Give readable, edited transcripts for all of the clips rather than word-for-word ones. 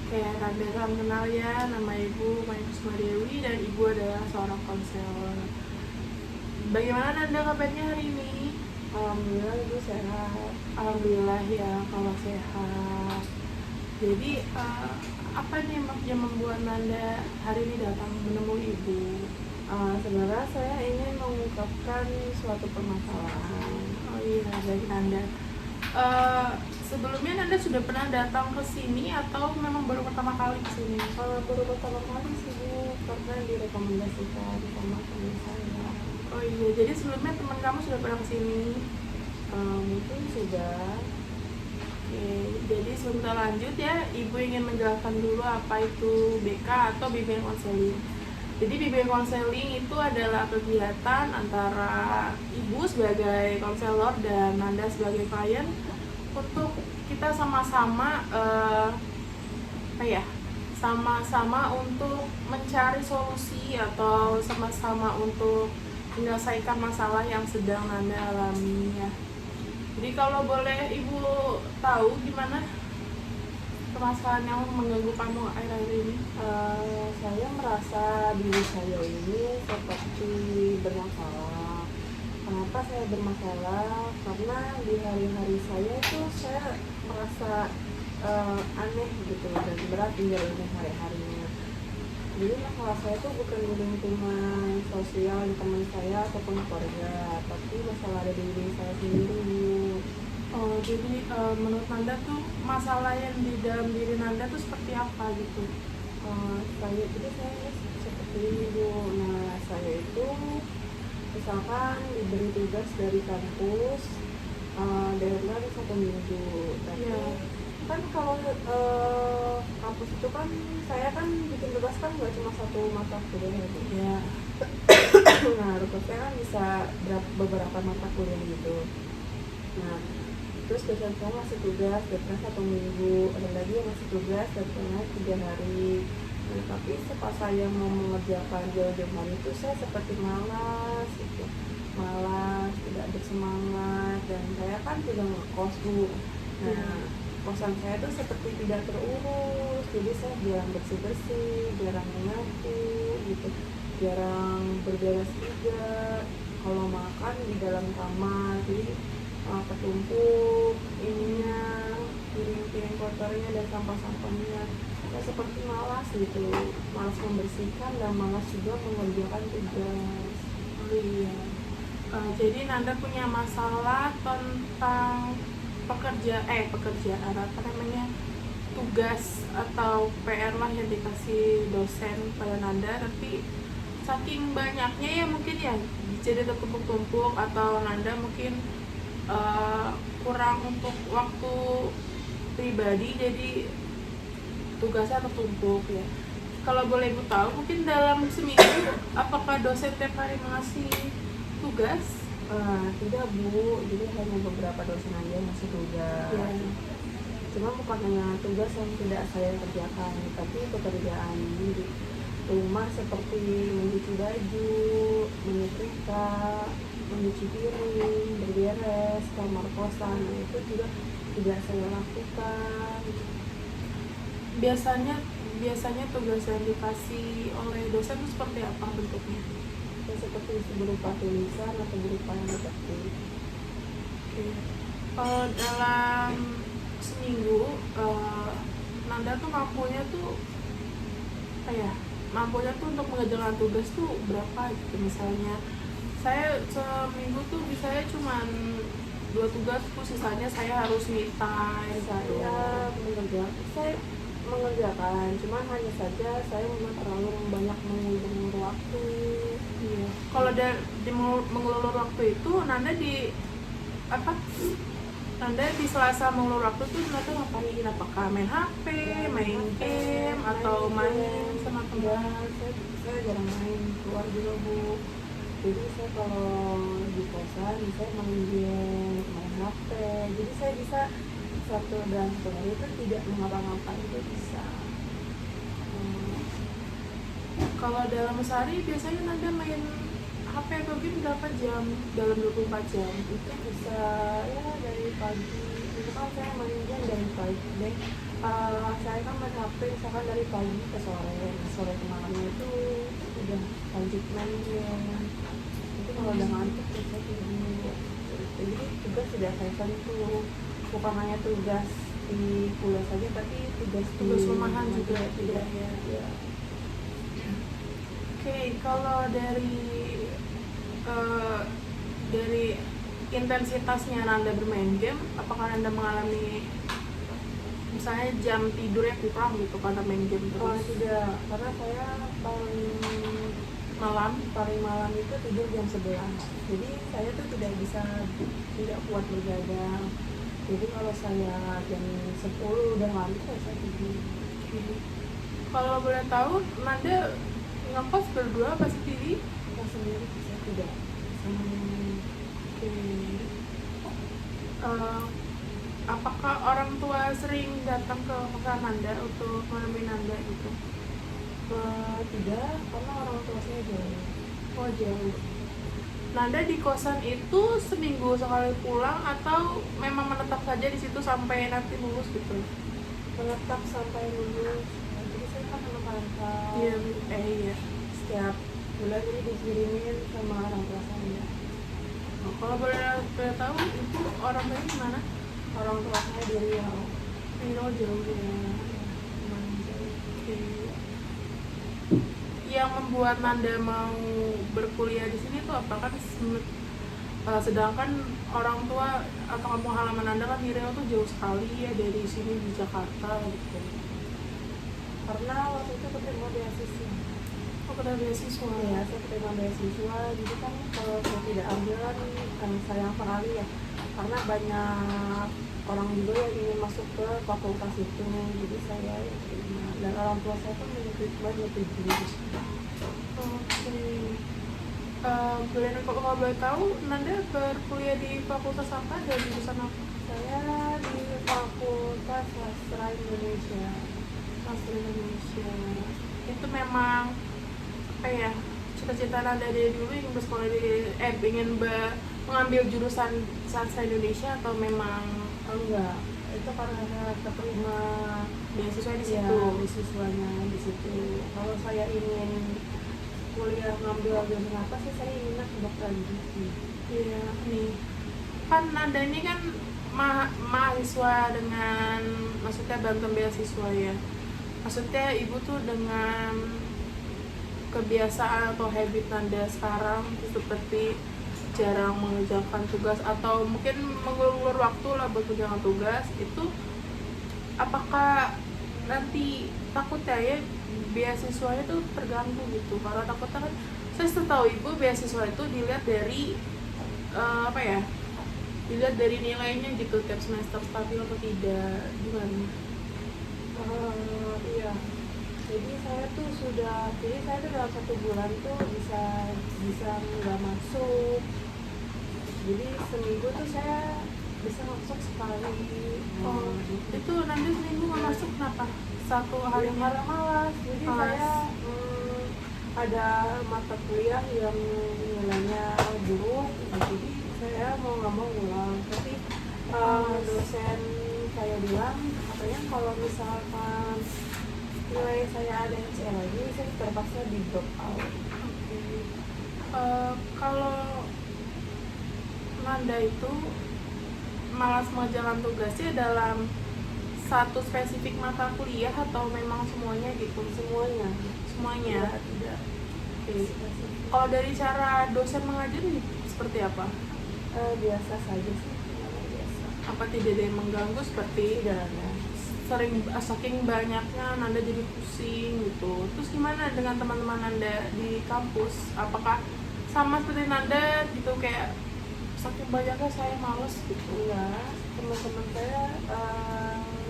Kayak Nanda salam kenal ya, nama Ibu Maya Kusuma Dewi dan Ibu adalah seorang konselor. Bagaimana Nanda kabarnya hari ini? Alhamdulillah Ibu sehat. Alhamdulillah ya kalau sehat. Jadi apa nih yang membuat Nanda hari ini datang menemui Ibu? Sebenarnya saya ingin mengungkapkan suatu permasalahan. Oh iya, baik Nanda. Sebelumnya Nanda sudah pernah datang ke sini atau memang baru pertama kali ke sini? Baru pertama kali sih Bu, karena direkomendasikan sama teman saya. Oh iya, jadi sebelumnya teman kamu sudah pernah ke sini? Mungkin sudah. Oke, jadi sebelum kita lanjut ya, Ibu ingin menjelaskan dulu apa itu BK atau bimbingan konseling. Jadi bimbingan konseling itu adalah kegiatan antara Ibu sebagai konselor dan Nanda sebagai klien untuk kita sama-sama sama-sama untuk mencari solusi atau sama-sama untuk menyelesaikan masalah yang sedang Nanda alami ya. Jadi kalau boleh Ibu tahu gimana permasalahan yang mengganggu kamu akhir-akhir ini? Saya merasa diri saya ini seperti bermasalah. Kenapa saya bermasalah? Karena di hari-hari saya itu saya merasa aneh gitu dan berat menjalani hari-harinya. Jadi masalah saya itu bukan di lingkungan sosial di teman saya ataupun keluarga, tapi masalah ada di diri saya sendiri. Oh, jadi menurut Nanda tuh masalah yang di dalam diri Nanda tuh seperti apa gitu? Saya seperti itu. Nah, saya itu misalkan diberi tugas dari kampus, deadline 1 minggu, tapi Iya. kan kalau kampus itu kan saya kan bikin tugas kan nggak cuma satu mata kuliah gitu. Iya. Nah, tugasnya kan bisa beberapa mata kuliah gitu. Nah, terus dosen saya masih tugas deadline 1 minggu, ada lagi yang masih tugas deadline 3 hari. Nah, tapi setelah saya mau mengerjakan jauh-jauh hari itu saya seperti malas gitu, malas, tidak bersemangat, dan saya kan juga ngekos Bu. Nah, kosan saya tuh seperti tidak terurus, jadi saya jarang bersih-bersih, jarang menyapu gitu, jarang berberes juga. Kalau makan di dalam kamar, jadi ketumpuk ininya, piring-piring kotornya dan sampah-sampahnya. Saya seperti malas gitu, malas membersihkan dan malas juga mengerjakan tugas. Oh iya. Jadi Nanda punya masalah tentang pekerjaan apa namanya, tugas atau PR lah yang dikasih dosen pada Nanda, tapi saking banyaknya ya mungkin ya jadi tertumpuk-tumpuk atau Nanda mungkin kurang untuk waktu pribadi jadi tugasnya tertumpuk ya. Kalau boleh Ibu tahu mungkin dalam seminggu apakah dosen tiap hari mengasih tugas? Tidak Bu, jadi hanya beberapa dosen aja yang masih tugas. Ya. Cuma bukan hanya tugas yang tidak saya kerjakan, tapi pekerjaan di rumah seperti mencuci baju, menyetrika, mencuci piring, berberes, kamar kosan, itu juga tidak saya lakukan. Biasanya tugas yang dikasih oleh dosen itu seperti apa bentuknya? Ya, seperti berupa tulisan atau berupa yang seperti. Oke. Dalam seminggu Nanda tuh mampunya tuh untuk mengerjakan tugas tuh berapa gitu. Misalnya saya seminggu tuh bisanya cuman 2 tugas, sisanya saya harus me time. Saya mengerjakan, cuman hanya saja saya memang terlalu banyak mengulur waktu. Iya. Kalau di mengulur waktu itu Nanda di Selasa mengulur waktu tuh Nanda ngapain? Apakah main HP, main game, atau main sama teman? Saya jarang main keluar juga Bu. Jadi saya kalau di kosan saya main game, main HP. Jadi saya bisa satu dan satu hari itu tidak mengapa-ngapain itu bisa. Kalau dalam sehari biasanya Nanda main HP atau game berapa jam dalam 24 jam? Itu bisa ya dari pagi. Itu kan saya main game dari pagi deh Saya kan main HP misalkan dari pagi ke sore, sore ke malamnya itu udah lanjut main game. Itu kalau udah ngantuk ya saya tidur. Jadi tugas sudah saya tuh bukan hanya tugas di kuliah saja, tapi tugas rumahan juga tidak ya. ya. Oke, kalau dari intensitasnya Nanda bermain game, apakah Nanda mengalami misalnya jam tidur yang kurang gitu karena main game Oh terus? tidak, karena saya paling malam itu tidur jam 11. Jadi saya tuh tidak kuat bergadang. Jadi kalau saya jam 10 udah ngantuk saya tidur. Kalau boleh tahu, Nanda ngekos berdua apa sendiri? Kita sendiri saya tidak sama. Apakah orang tua sering datang ke kosan Nanda untuk menemui Nanda gitu? Tidak, karena orang tua saya jauh. Oh jauh. Nanda di kosan itu seminggu sekali pulang atau memang menetap saja di situ sampai nanti lulus gitu? Menetap sampai lulus. Jadi saya kan anak rantau. Iya. Setiap bulan ini dikirimin sama orang tua saya. Oh, kalau boleh tahu itu orang dari mana? Orang tua saya di Riau. Riau jauh ya. Lumayan jauh. Oke. Yang membuat Nanda mau berkuliah di sini tuh apa kan? Sedangkan orang tua atau kampung halaman Nanda kan di Riau tuh jauh sekali ya dari sini di Jakarta gitu. Karena waktu itu keterima beasiswa. Oh, kita beasiswa. Ya, saya keterima beasiswa. Jadi kan kalau saya tidak ambil kan sayang sekali ya. Karena banyak orang juga yang ingin masuk ke fakultas itu. Jadi saya terima. Dan orang tua saya pun menyetujui. Oke. Kalau boleh tahu, Nanda berkuliah di fakultas apa dan jurusan apa? Saya di Fakultas Sastra Indonesia. Sastra Indonesia. Itu memang apa ya? Cita-cita Nanda dari dulu ingin bersekolah mengambil jurusan sastra Indonesia atau memang Enggak, itu karena keterima beasiswa di situ? ya, beasiswanya di situ. Kalau saya ingin kuliah ngambil jurusan apa sih, saya inginnya kedokteran gizi. Iya, nih kan Nanda ini kan mahasiswa dengan maksudnya bantuan beasiswa ya. Maksudnya ibu tuh dengan kebiasaan atau habit Nanda sekarang seperti jarang mengerjakan tugas atau mungkin mengulur waktu lah buat mengerjakan tugas itu, apakah nanti takutnya ya beasiswanya tuh terganggu gitu? Karena takutnya kan saya setahu ibu beasiswa itu dilihat dari apa ya, dilihat dari nilainya gitu, tiap semester stabil atau tidak, gimana? Iya. Jadi saya tuh dalam 1 bulan tuh bisa nggak masuk. Jadi seminggu tuh saya bisa masuk sekali. Oh, itu nanti seminggu nggak masuk kenapa? Satu hari Karena malas. Jadi Malas. saya ada mata kuliah yang nilainya buruk, jadi saya mau nggak mau ulang. Tapi dosen saya bilang katanya kalau misalkan nilai saya ada yang C lagi, saya terpaksa di drop out. Kalau Nanda itu malas mengerjakan tugasnya dalam satu spesifik mata kuliah atau memang semuanya gitu? Semuanya. Tidak. Oke. Kalau dari cara dosen mengajar nih, seperti apa? Biasa saja sih, biasa. Apa tidak ada yang mengganggu seperti Tidak ada. saking banyaknya Nanda jadi pusing gitu? Terus gimana dengan teman-teman Nanda di kampus? Apakah sama seperti Nanda gitu, kayak saking banyaknya saya males gitu? Enggak, teman-teman saya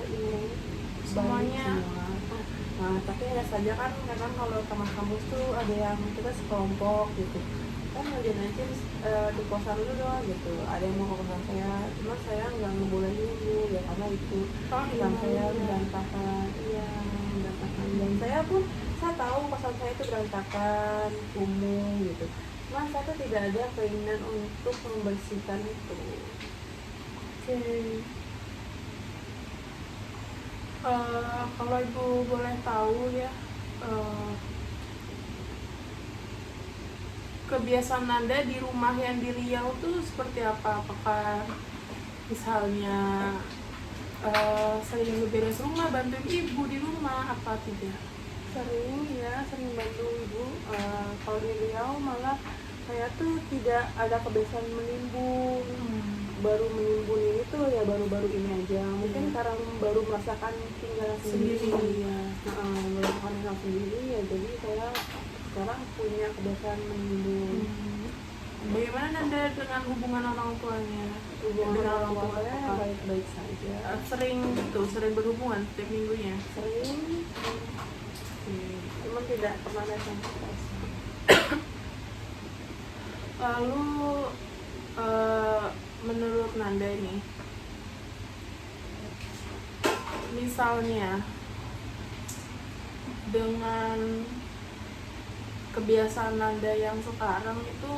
ini Semuanya. baik semua. Nah, tapi ada saja kan kadang kalau teman kampus tuh ada yang kita sekelompok gitu. Kan nanti di kosan dulu dong gitu. Ada yang mau ke kosan saya, cuma saya nggak ngebolehin dulu ya karena itu kosan saya berantakan. Iya, berantakan. Dan saya tahu kosan saya itu berantakan, kumuh gitu. Cuma saya tuh tidak ada keinginan untuk membersihkan itu. Oke. Kalau ibu boleh tahu ya, eh, kebiasaan Nanda di rumah yang di Riau tuh seperti apa? Apakah misalnya sering beberes rumah, bantuin ibu di rumah, apa tidak? Sering ya, sering bantu ibu. Kalau di Riau malah saya tuh tidak ada kebiasaan menimbun. Baru menimbun ini tuh ya baru-baru ini aja. Mungkin karena baru merasakan tinggal sendiri. Ya. Merasakan tinggal sendiri ya, jadi saya sekarang punya kebiasaan menimbun. Bagaimana Nanda dengan hubungan orang tuanya? Hubungan Dengan orang tua saya apakah baik-baik saja. sering berhubungan setiap minggunya? Sering, cuman tidak pernah datang ke kosan. Lalu menurut Nanda ini, misalnya dengan kebiasaan Nanda yang sekarang itu,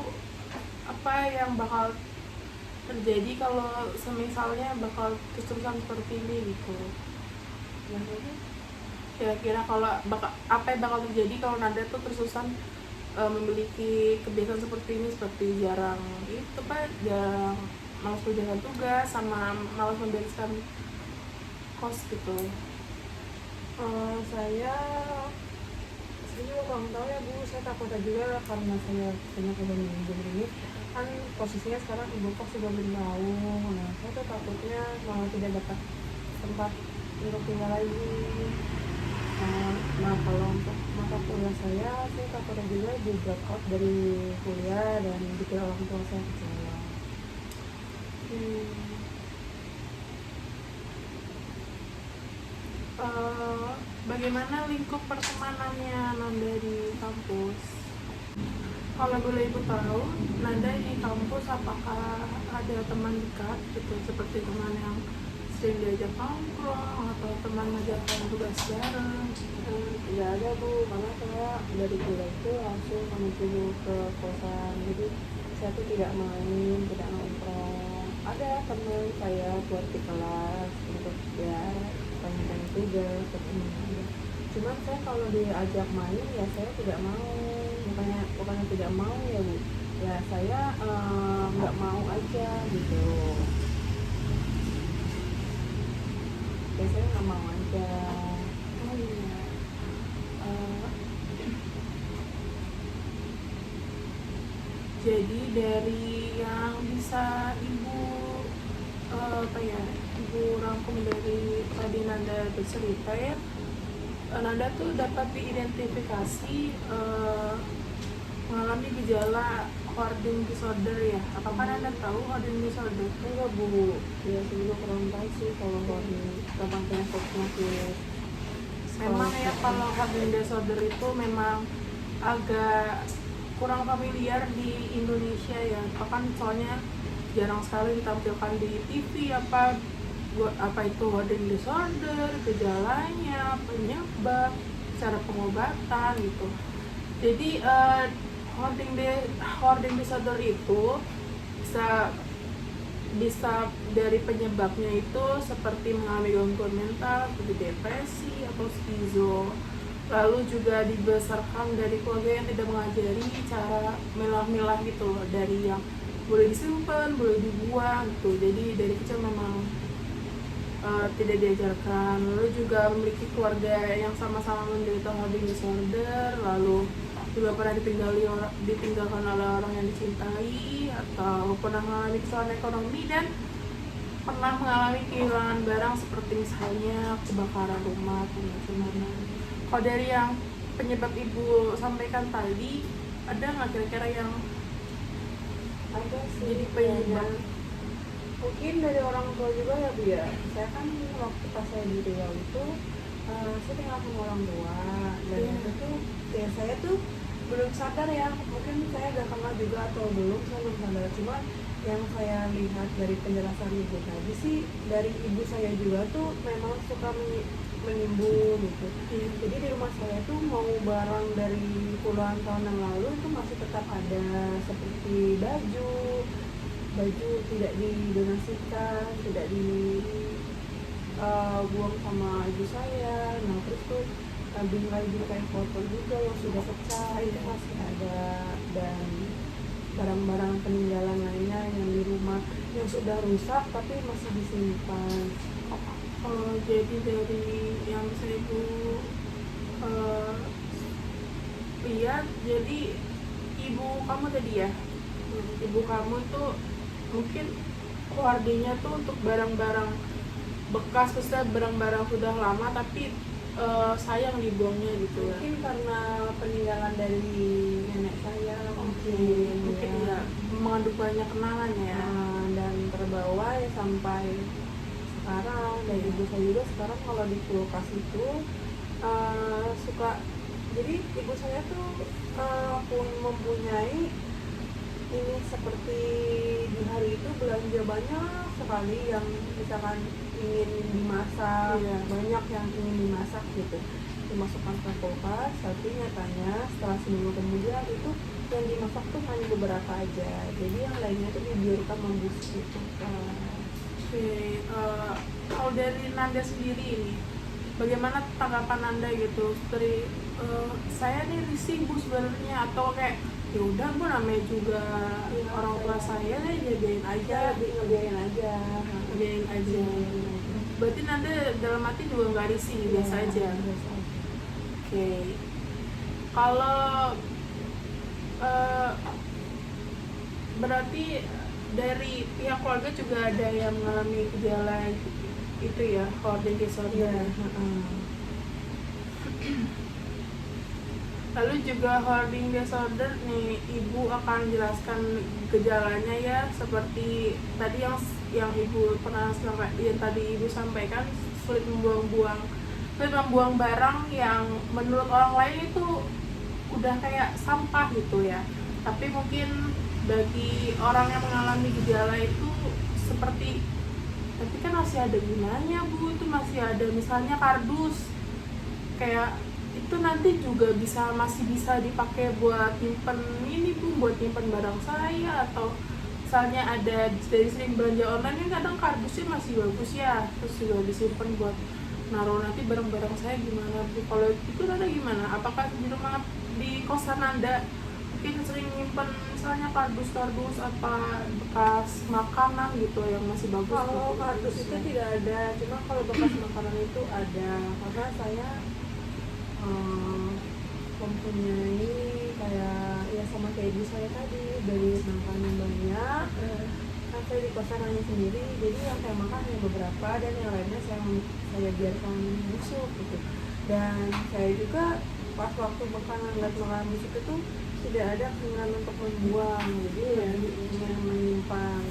apa yang bakal terjadi kalau semisalnya bakal terus-terusan seperti ini gitu? Kira-kira kalau apa yang bakal terjadi kalau Nanda tuh terus-terusan memiliki kebiasaan seperti ini, seperti jarang malas mengerjakan tugas sama malas membereskan kos gitu? Saya juga kurang tahu ya Bu, saya takut juga karena saya banyak udah minggu ini kan posisinya sekarang ibu kos sudah bernaung. Nah saya tuh takutnya malah tidak dapat tempat untuk tinggal lagi. Nah kalau untuk mata kuliah saya takutnya juga di drop out dari kuliah dan dikira orang tua saya kecewa. Bagaimana lingkup pertemanannya Nanda di kampus? Kalau boleh ibu tahu, Nanda di kampus apakah ada teman dekat gitu, seperti teman yang sering diajak nongkrong atau teman ngajakin tugas bareng? Tidak ada Bu, karena saya dari kuliah itu langsung menuju ke kosan, jadi saya tuh tidak main, tidak nongkrong. Ada teman saya buat di kelas untuk ya tanya-tanya tugas, cuman saya kalau diajak main ya saya tidak mau. Bukannya tidak mau ya Bu, ya saya nggak mau aja gitu. Biasanya nggak mau aja. Jadi dari yang bisa ibu ibu rangkum dari tadi Nanda bercerita ya, Nanda tuh dapat diidentifikasi mengalami gejala hoarding disorder ya. Apakah Nanda tahu hoarding disorder? Enggak Bu, ya saya juga kurang tahu sih kalau hoarding tentang penyakit. Memang ya, kalau hoarding disorder itu memang agak kurang familiar di Indonesia ya, bahkan soalnya jarang sekali ditampilkan di TV apa itu hoarding disorder, gejalanya, penyebab, cara pengobatan gitu. Jadi hoarding disorder itu bisa dari penyebabnya itu seperti mengalami gangguan mental seperti depresi atau skizo. Lalu juga dibesarkan dari keluarga yang tidak mengajari cara milah-milah gitu loh, dari yang boleh disimpan, boleh dibuang gitu. Jadi dari kecil memang tidak diajarkan. Lalu juga memiliki keluarga yang sama-sama menderita hoarding disorder, lalu juga pernah ditinggalkan oleh orang yang dicintai, atau pernah mengalami kesalahan ekonomi dan pernah mengalami kehilangan barang seperti misalnya kebakaran rumah atau macam-macam. Kalau dari yang penyebab ibu sampaikan tadi, ada nggak kira-kira yang ada sih jadi penyebab? Mungkin dari orang tua juga ya Bu ya. Saya kan waktu pas saya di Riau itu saya tinggal sama orang tua dan itu tuh ya saya tuh belum sadar ya, mungkin saya gak kenal juga atau belum, saya belum sadar. Cuma yang saya lihat dari penjelasan ibu tadi sih, dari ibu saya juga tuh memang suka menimbun gitu. Jadi di rumah saya tuh mau barang dari puluhan tahun yang lalu itu masih tetap ada, seperti baju tidak didonasikan, tidak buang sama ibu saya. Nah terus tuh bingkai foto juga yang sudah pecah itu masih ada, dan barang-barang peninggalan lainnya yang di rumah yang sudah rusak tapi masih disimpan. Jadi dari yang bisa ibu eh, lihat, jadi ibu kamu tadi ya, ibu kamu tuh mungkin hoardingnya tuh untuk barang-barang bekas, maksudnya barang-barang sudah lama tapi sayang dibuangnya gitu ya. Mungkin karena peninggalan dari nenek saya Mungkin ya mengandung banyak kenangan ya. Dan terbawa ya sampai sekarang. Dan ibu saya juga sekarang kalau di kulkas itu suka, jadi ibu saya tuh pun mempunyai ini seperti di hari itu belanja banyak sekali yang misalkan ingin dimasak, banyak yang ingin dimasak gitu, dimasukkan ke kulkas, tapi nyatanya setelah seminggu kemudian itu yang dimasak tuh hanya beberapa aja, jadi yang lainnya tuh dibiarkan membusuk gitu. Kalau dari Nanda sendiri ini, bagaimana tanggapan Nanda gitu dari saya nih risih bu sebenarnya, atau kayak ya udah bu namanya juga orang tua saya deh, jagain aja, ngebiarin aja. Berarti Nanda dalam hati juga nggak risih, biasa aja. Oke. Kalau berarti dari pihak keluarga juga ada yang mengalami gejala itu ya, hoarding disorder. Lalu juga hoarding disorder nih, ibu akan jelaskan gejalanya ya, seperti tadi yang ibu pernah yang tadi ibu sampaikan, sulit membuang barang yang menurut orang lain itu udah kayak sampah gitu ya, tapi mungkin bagi orang yang mengalami gejala itu seperti, tapi kan masih ada gunanya bu, itu masih ada misalnya kardus, kayak itu nanti juga masih bisa dipakai buat nyimpen ini bu, buat nyimpen barang saya, atau misalnya ada dari sering belanja online kan kadang kardusnya masih bagus ya, terus juga disimpan buat naruh nanti barang-barang saya gimana bu. Kalau itu Nanda gimana? Apakah di rumah, di kosan Nanda mungkin sering nyimpen misalnya kardus apa bekas makanan gitu yang masih bagus? Kalau kardus itu tidak ada, cuma kalau bekas makanan itu ada, karena saya mempunyai kayak ya sama kayak ibu saya tadi, dari makanan banyak. Kan saya di kosan hanya sendiri, jadi yang saya makan hanya beberapa dan yang lainnya saya biarkan busuk gitu. Dan saya juga pas waktu makanan busuk itu tidak ada keinginan untuk membuang, jadi ingin menyimpan.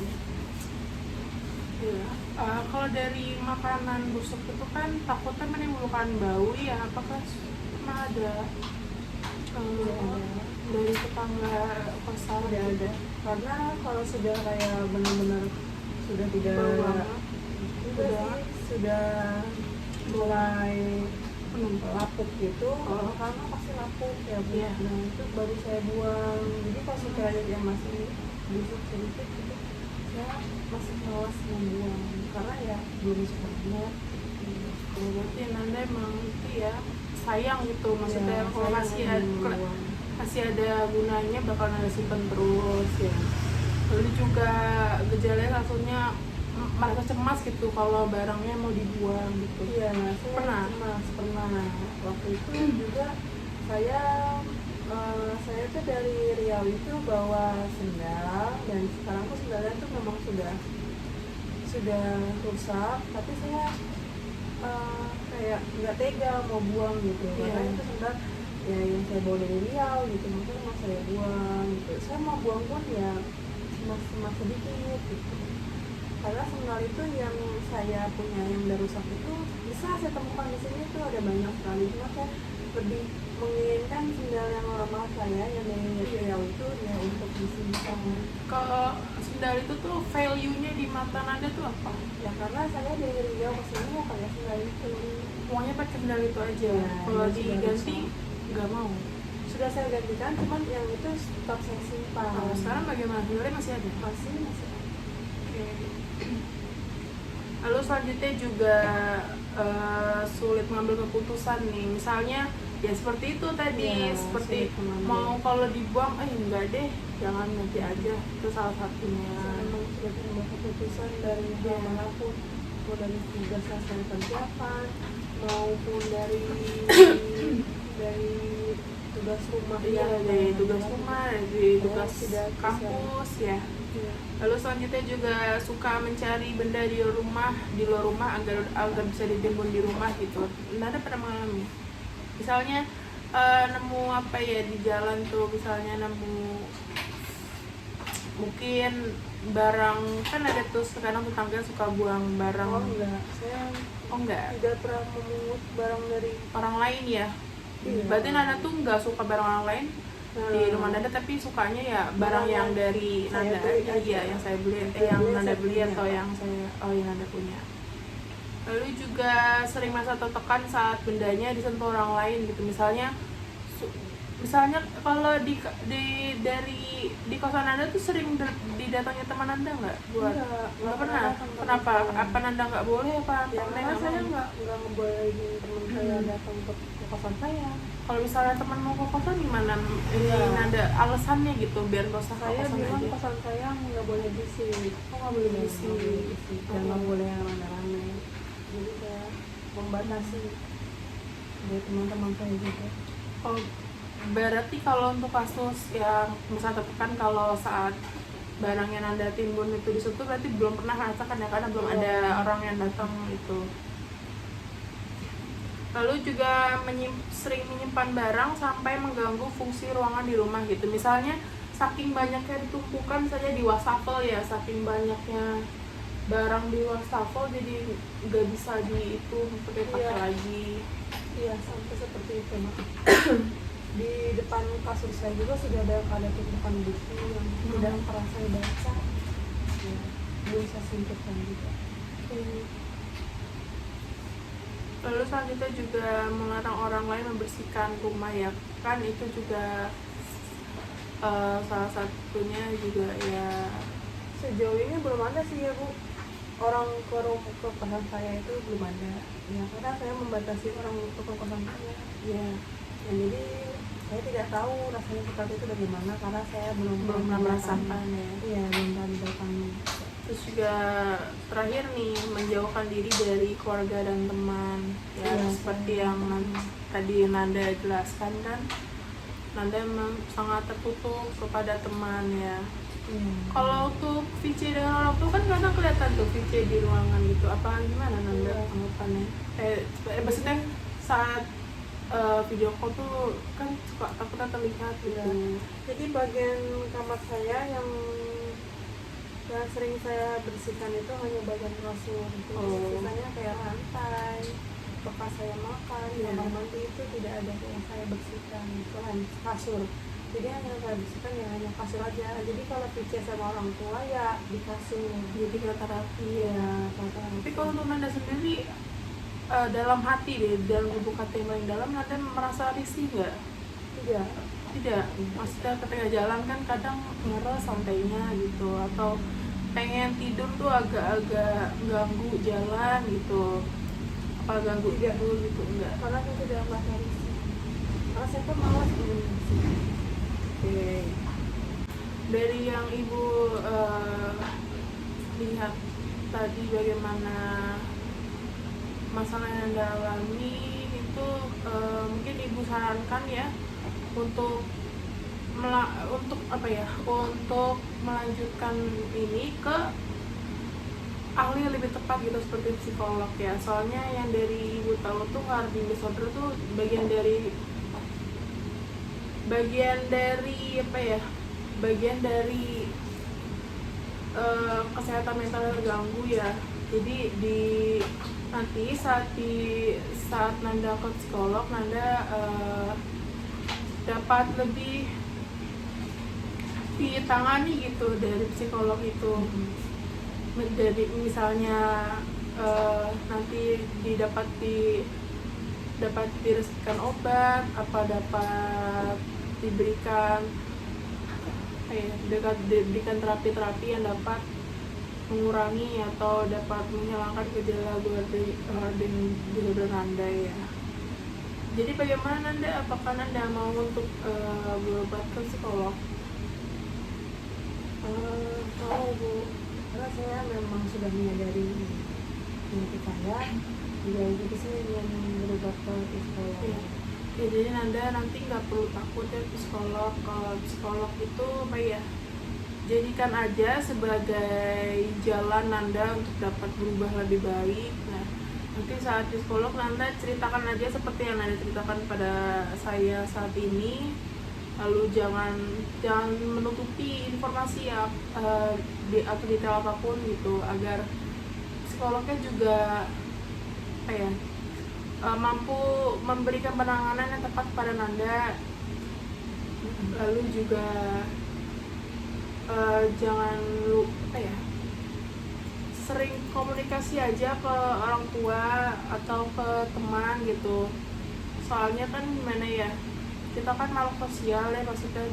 Kalau dari makanan busuk itu kan takutnya menimbulkan bau ya, apakah pernah ada dari tetangga kosan? Tidak ada, karena kalau sudah kayak benar-benar sudah tidak sudah mulai lapuk gitu, karena pasti lapuk ya bu. Nah itu baru saya buang. Jadi kalau sekiranya yang masih busuk sedikit gitu, saya masih malas membuang karena ya belum sepertinya. Berarti Nanda emang itu ya sayang gitu, maksudnya kalau masih ada gunanya bakal Nanda simpen terus ya. Lalu juga gejalanya langsungnya merasa cemas gitu kalau barangnya mau dibuang gitu. Iya, saya pernah. Waktu itu juga saya tuh dari Riau itu bawa sendal, dan sekarang tuh sendalnya tuh memang sudah rusak, tapi saya kayak nggak tega mau buang gitu. Karena itu sendal ya yang saya bawa dari Riau gitu, makanya mau saya buang gitu. Saya mau buang pun ya cuma sedikit gitu, karena sendal itu yang saya punya yang udah rusak itu bisa saya temukan di sini tuh ada banyak sekali, cuma saya lebih menginginkan sendal yang normal saya yang dari Riau itu ya untuk disimpan. Kalau sendal itu tuh value-nya di mata Nanda tuh apa? Ya karena saya dari Riau ke sini ya pakai sendal itu. Pokoknya pakai sendal itu aja. Ya, kalau diganti nggak mau. Sudah saya gantikan, cuman yang itu tetap saya simpan. Sekarang bagaimana? Sendalnya masih ada? Masih ada. Oke. Lalu selanjutnya juga sulit mengambil keputusan nih, misalnya ya seperti itu tadi, Iya, seperti sulit mengambil. mau kalau dibuang enggak deh, jangan nanti aja, itu salah satunya. Memang sudah mengambil keputusan dari hal manapun, mau dari tugas yang saya kerjakan maupun dari tugas rumah. Iya, dari tugas rumah, dari tugas tidak bisa. kampus ya. Iya. Lalu selanjutnya juga suka mencari benda di luar rumah agar bisa ditimbun di rumah gitu. Nada pernah mengalami? Misalnya nemu apa ya di jalan tuh, misalnya nemu mungkin barang, kan ada tuh sekarang tetangga suka buang barang. Oh enggak, saya enggak, tidak pernah memungut barang dari orang lain ya. Iya. Berarti Nanda tuh nggak suka barang orang lain di rumah Nanda, tapi sukanya ya barang yang dari saya Nanda beli aja, aja. yang saya beli, Saya yang beli, Nanda saya beli punya. atau yang Nanda punya. Lalu juga sering merasa tertekan saat bendanya disentuh orang lain gitu. Misalnya kalau di kosan Nanda tuh sering didatangi teman Nanda nggak? Nggak pernah. Kenapa? Apa Nanda nggak boleh apa? Ya Nanda karena nggak saya mau? nggak ngebolehin teman saya datang ke kosan saya. Kalau misalnya teman mau ke kosan gimana? Ini Iya. Nanda alasannya gitu biar nggak usah ke Saya kosan bilang aja. kosan saya nggak boleh bisik. Oh, nggak boleh Iya, bisik. nggak boleh bisik. Dan nggak boleh yang rame-rame. Jadi saya membatasi dari teman-teman saya juga. Oh, berarti kalau untuk kasus yang bisa tertekan kalau saat barang yang Anda timbun itu disentuh, berarti belum pernah merasakan ya, karena belum ada orang yang datang itu. Lalu juga sering menyimpan barang sampai mengganggu fungsi ruangan di rumah gitu. Misalnya saking banyaknya ditumpukan saja di wastafel ya, saking banyaknya barang di wastafel jadi nggak bisa pakai Iya. lagi. Iya, sampai seperti itu, Mak. Di depan kasur saya juga sudah ada tumpukan buku yang tidak pernah saya baca. Ya, belum saya singkirkan juga. Lalu selanjutnya juga melarang orang lain membersihkan rumah ya, kan itu juga salah satunya juga ya. Sejauh ini belum ada sih ya, Bu. Orang ke kosan saya itu belum ada. Ya, karena saya membatasi orang ke kosan saya. Ya, Jadi saya tidak tahu rasanya seperti itu bagaimana karena saya belum pernah merasakan ya. Iya, belum pernah didatangi. Terus juga terakhir nih, menjauhkan diri dari keluarga dan teman ya, Iya, seperti saya- yang tadi Nanda jelaskan kan, Nanda memang sangat tertutup kepada teman ya. Kalau untuk VC dengan orang tua kan kadang kelihatan tuh VC di ruangan gitu, apa gimana Nanda Iya. anggapannya? Maksudnya saat video call tuh kan suka takutnya terlihat gitu. Iya. Jadi bagian kamar saya yang sering saya bersihkan itu hanya bagian kasur. Oh. Sisanya kayak lantai, bekas saya makan, Iya. kamar mandi itu tidak ada yang saya bersihkan, itu hanya kasur. Jadi hanya saya bersihkan ya hanya kasur aja. Jadi kalau PC sama orang tua ya di kasur. Jadi kata rapi ya. Iya, kata. Tapi kalau untuk Nanda sendiri dalam hati deh, dalam lubuk hati yang paling dalam, Nanda merasa risih nggak? Tidak. Tidak. Maksudnya ketika jalan kan kadang ngeres santainya gitu, atau pengen tidur tuh agak-agak ganggu jalan gitu, apa ganggu Tidak. tidur gitu, enggak? Karena saya tidak merasa risih. Karena saya pun malas ingin bersih. Oke. Dari yang Ibu lihat tadi bagaimana masalah yang Anda alami itu, mungkin Ibu sarankan ya untuk apa ya, untuk melanjutkan ini ke ahli yang lebih tepat gitu, seperti psikolog ya. Soalnya yang dari Ibu tahu tuh Harding disorder tuh bagian dari apa ya, bagian dari kesehatan mental yang terganggu ya. Jadi nanti saat Nanda ke psikolog, Nanda dapat lebih ditangani gitu dari psikolog itu. Dari misalnya nanti dapat diresepkan obat, apa dapat diberikan diberikan terapi-terapi yang dapat mengurangi atau dapat menghilangkan gejala Gordon Nanda ya. Jadi bagaimana Nanda? Apakah Nanda mau untuk berobat ke psikolog? Mau Bu, karena saya memang sudah menyadari penyakit saya, jadi saya ingin berobat ke psikolog. Ya. Ya, jadi Nanda nanti nggak perlu takut ya psikolog. Kalau psikolog itu apa ya? Jadikan aja sebagai jalan Nanda untuk dapat berubah lebih baik. Nah, nanti saat psikolog Nanda ceritakan aja seperti yang Nanda ceritakan pada saya saat ini. Lalu jangan menutupi informasi ya atau detail apapun gitu, agar psikolognya juga apa ya, mampu memberikan penanganan yang tepat pada Nanda. Lalu juga jangan lupa ya, sering komunikasi aja ke orang tua atau ke teman gitu. Soalnya kan gimana ya, kita kan makhluk sosial ya, maksudnya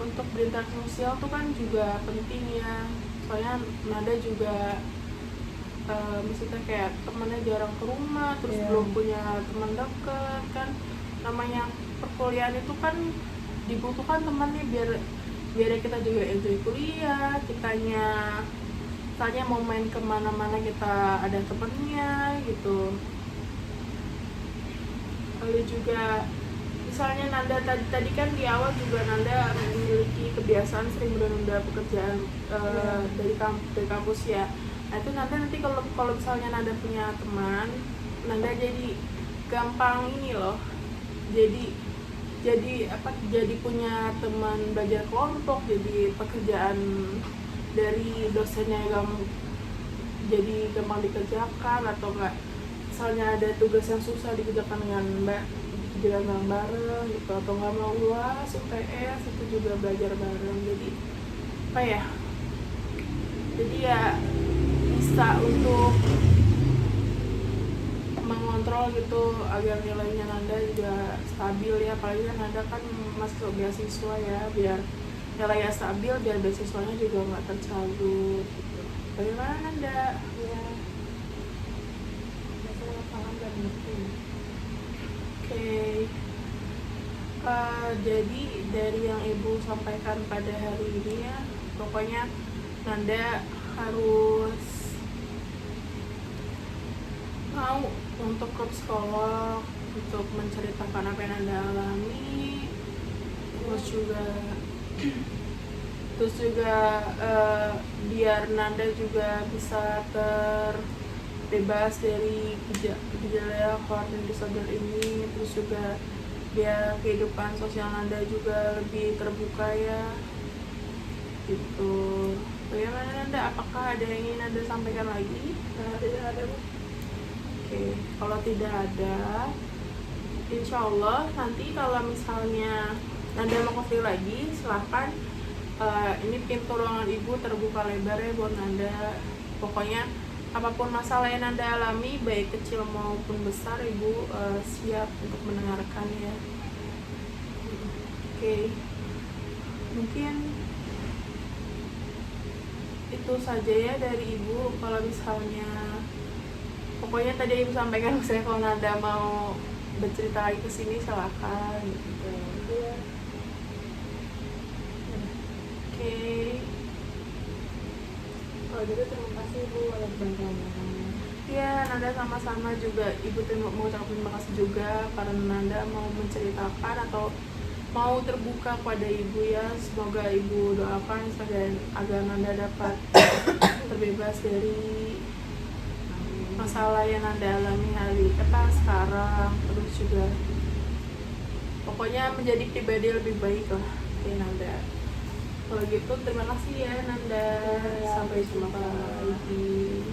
untuk berinteraksi sosial tuh kan juga penting ya. Soalnya Nada juga maksudnya kayak temennya jarang ke rumah, terus belum punya teman dekat kan. Namanya perkuliahan itu kan dibutuhkan temannya biar kita juga enjoy kuliah, kitanya mau main kemana-mana kita ada temennya gitu. Lalu juga misalnya Nanda tadi kan di awal juga Nanda memiliki kebiasaan sering menunda pekerjaan dari kampus ya. Nah itu nanti kalau misalnya Nanda punya teman, Nanda jadi gampang ini loh, jadi punya teman belajar kelompok, jadi pekerjaan dari dosennya jadi gampang dikerjakan, atau enggak misalnya ada tugas yang susah dikerjakan dengan bareng gitu, atau nggak mau UAS, UTS itu juga belajar bareng. Jadi apa ya, jadi ya bisa untuk mengontrol gitu agar nilainya Nanda juga stabil ya. Apalagi kan Nanda kan masuk beasiswa ya, biar nilainya stabil, biar beasiswanya juga nggak tercabut gitu. Bagaimana Nanda? Ya, saya paham dan ngerti. Oke. Jadi dari yang Ibu sampaikan pada hari ini ya, pokoknya Nanda harus mau untuk ke psikolog untuk menceritakan apa yang Nanda alami, terus juga biar Nanda juga bisa terbebas dari gejala coordinating disorder ini, terus juga biar kehidupan sosial Nanda juga lebih terbuka ya gitu. Bagaimana Nanda? Apakah ada yang ingin Nanda sampaikan lagi? Tidak ada Bu. Oke, kalau tidak ada, insya Allah nanti kalau misalnya Nanda mau konsul lagi, silahkan. Ini pintu ruangan Ibu terbuka lebar ya buat Nanda. Pokoknya apapun masalah yang Nanda alami, baik kecil maupun besar, Ibu siap untuk mendengarkan ya. Oke, mungkin itu saja ya dari Ibu. Kalau misalnya pokoknya tadi Ibu sampaikan, saya kalau Nanda mau bercerita lagi kesini silahkan gitu. Ya. Oke. Kalau gitu terima kasih Bu atas bantuannya. Ya, Nanda sama-sama juga. Ibu mengucapkan terima kasih juga karena Nanda mau menceritakan atau mau terbuka pada Ibu ya. Semoga Ibu doakan agar Nanda dapat terbebas dari masalah yang Nanda alami sekarang. Terus juga pokoknya menjadi pribadi lebih baik lah ya Nanda. Kalau gitu terima kasih ya Nanda. Sampai jumpa lagi.